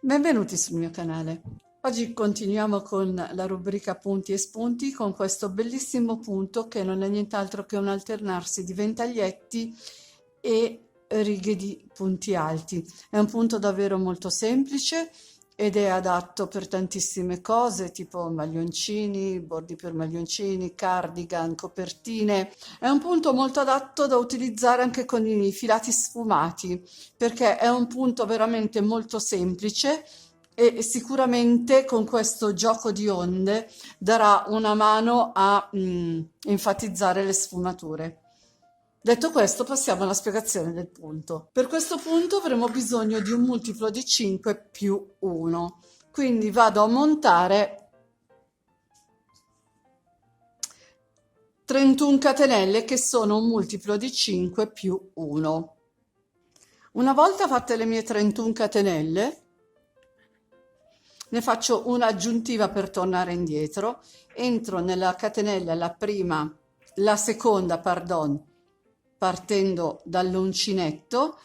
Benvenuti sul mio canale. Oggi continuiamo con la rubrica punti e spunti con questo bellissimo punto che non è nient'altro che un alternarsi di ventaglietti e righe di punti alti. È un punto davvero molto semplice ed è adatto per tantissime cose tipo maglioncini, bordi per maglioncini, cardigan, copertine. È un punto molto adatto da utilizzare anche con i filati sfumati perché è un punto veramente molto semplice e sicuramente con questo gioco di onde darà una mano a enfatizzare le sfumature. Detto questo, passiamo alla spiegazione del punto. Per questo punto avremo bisogno di un multiplo di 5 più 1. Quindi vado a montare 31 catenelle che sono un multiplo di 5 più 1. Una volta fatte le mie 31 catenelle, ne faccio un'aggiuntiva per tornare indietro, entro nella catenella la seconda, pardon, partendo dall'uncinetto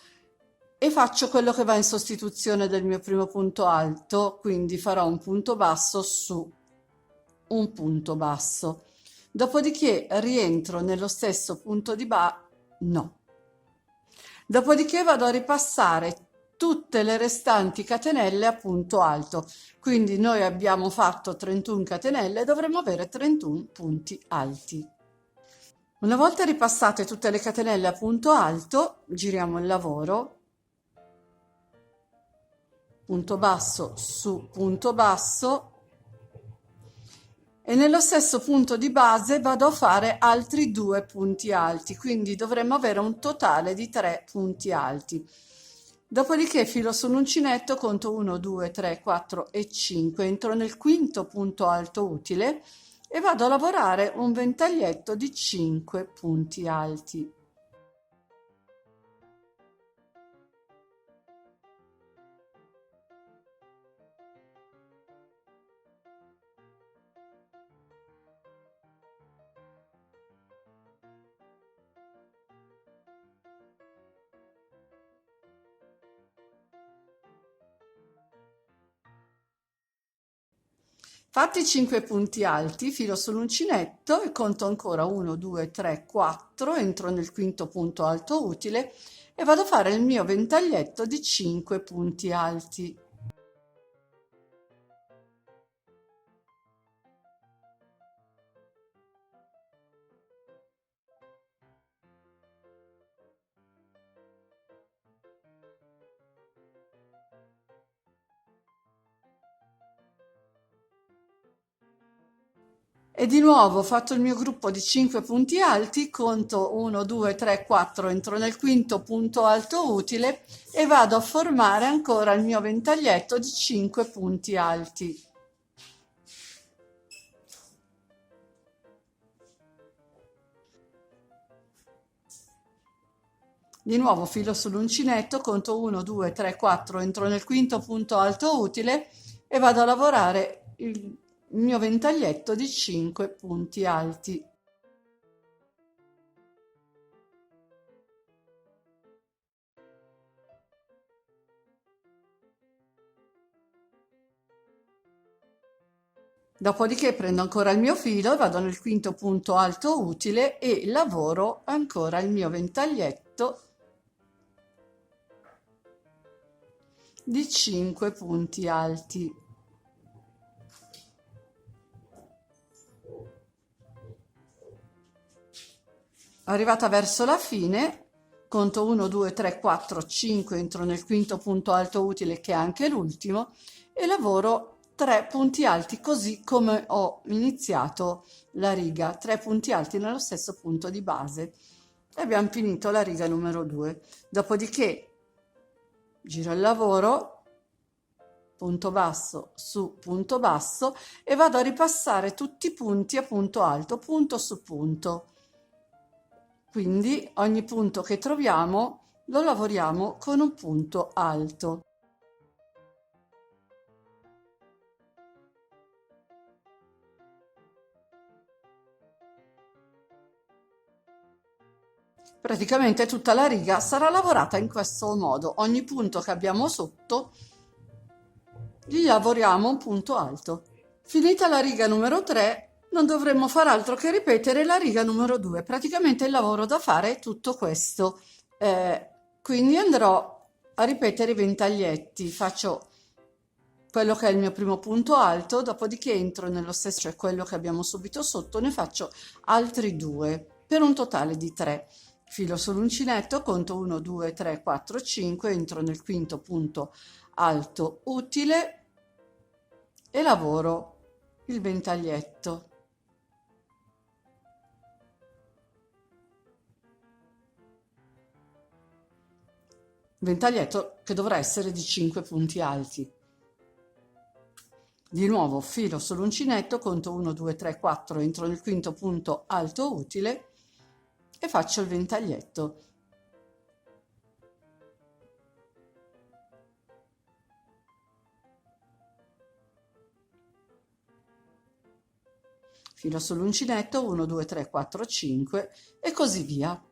e faccio quello che va in sostituzione del mio primo punto alto, quindi farò un punto basso su un punto basso. Dopodiché rientro nello stesso punto di no. Dopodiché vado a ripassare tutte le restanti catenelle a punto alto. Quindi noi abbiamo fatto 31 catenelle e dovremo avere 31 punti alti. Una volta ripassate tutte le catenelle a punto alto, giriamo il lavoro, punto basso su punto basso, e nello stesso punto di base vado a fare altri 2 punti alti, quindi dovremmo avere un totale di 3 punti alti. Dopodiché filo sull'uncinetto, conto 1, 2, 3, 4 e 5, entro nel quinto punto alto utile e vado a lavorare un ventaglietto di 5 punti alti. Fatti 5 punti alti, filo sull'uncinetto e conto ancora 1, 2, 3, 4, entro nel quinto punto alto utile e vado a fare il mio ventaglietto di 5 punti alti. E di nuovo ho fatto il mio gruppo di 5 punti alti, conto 1, 2, 3, 4, entro nel quinto punto alto utile e vado a formare ancora il mio ventaglietto di 5 punti alti. Di nuovo filo sull'uncinetto, conto 1, 2, 3, 4, entro nel quinto punto alto utile e vado a lavorare il mio ventaglietto di 5 punti alti. Dopodiché prendo ancora il mio filo e vado nel quinto punto alto utile e lavoro ancora il mio ventaglietto di 5 punti alti. Arrivata verso la fine, conto 1, 2, 3, 4, 5, entro nel quinto punto alto utile che è anche l'ultimo e lavoro 3 punti alti così come ho iniziato la riga, 3 punti alti nello stesso punto di base e abbiamo finito la riga numero 2. Dopodiché giro il lavoro, punto basso su punto basso e vado a ripassare tutti i punti a punto alto, punto su punto. Quindi ogni punto che troviamo lo lavoriamo con un punto alto. Praticamente tutta la riga sarà lavorata in questo modo. Ogni punto che abbiamo sotto gli lavoriamo un punto alto. Finita la riga numero 3, non dovremmo far altro che ripetere la riga numero 2. Praticamente il lavoro da fare è tutto questo. Quindi andrò a ripetere i ventaglietti, faccio quello che è il mio primo punto alto, dopodiché entro nello stesso, cioè quello che abbiamo subito sotto, ne faccio altri 2 per un totale di 3. Filo sull'uncinetto, conto 1, 2, 3, 4, 5, entro nel quinto punto alto utile e lavoro il ventaglietto. Ventaglietto che dovrà essere di 5 punti alti. Di nuovo filo sull'uncinetto, conto 1, 2, 3, 4, entro nel quinto punto alto utile e faccio il ventaglietto. Filo sull'uncinetto, 1, 2, 3, 4, 5 e così via.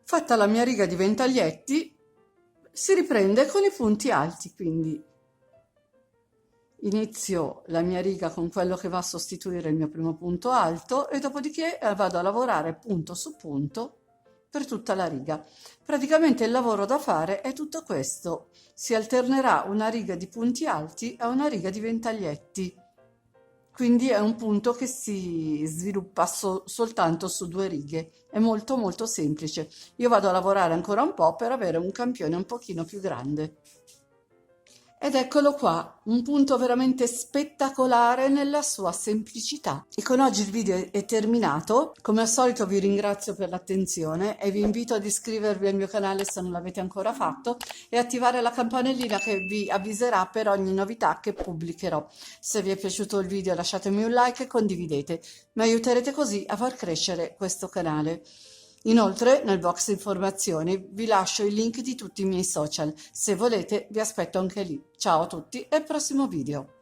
Fatta la mia riga di ventaglietti, si riprende con i punti alti, quindi inizio la mia riga con quello che va a sostituire il mio primo punto alto e dopodiché vado a lavorare punto su punto per tutta la riga. Praticamente il lavoro da fare è tutto questo, si alternerà una riga di punti alti a una riga di ventaglietti, quindi è un punto che si sviluppa soltanto su 2 righe, è molto molto semplice. Io vado a lavorare ancora un po' per avere un campione un pochino più grande. Ed eccolo qua, un punto veramente spettacolare nella sua semplicità. E con oggi il video è terminato. Come al solito vi ringrazio per l'attenzione e vi invito ad iscrivervi al mio canale se non l'avete ancora fatto e attivare la campanellina che vi avviserà per ogni novità che pubblicherò. Se vi è piaciuto il video lasciatemi un like e condividete, mi aiuterete così a far crescere questo canale. Inoltre, nel box informazioni vi lascio i link di tutti i miei social. Se volete, vi aspetto anche lì. Ciao a tutti e al prossimo video.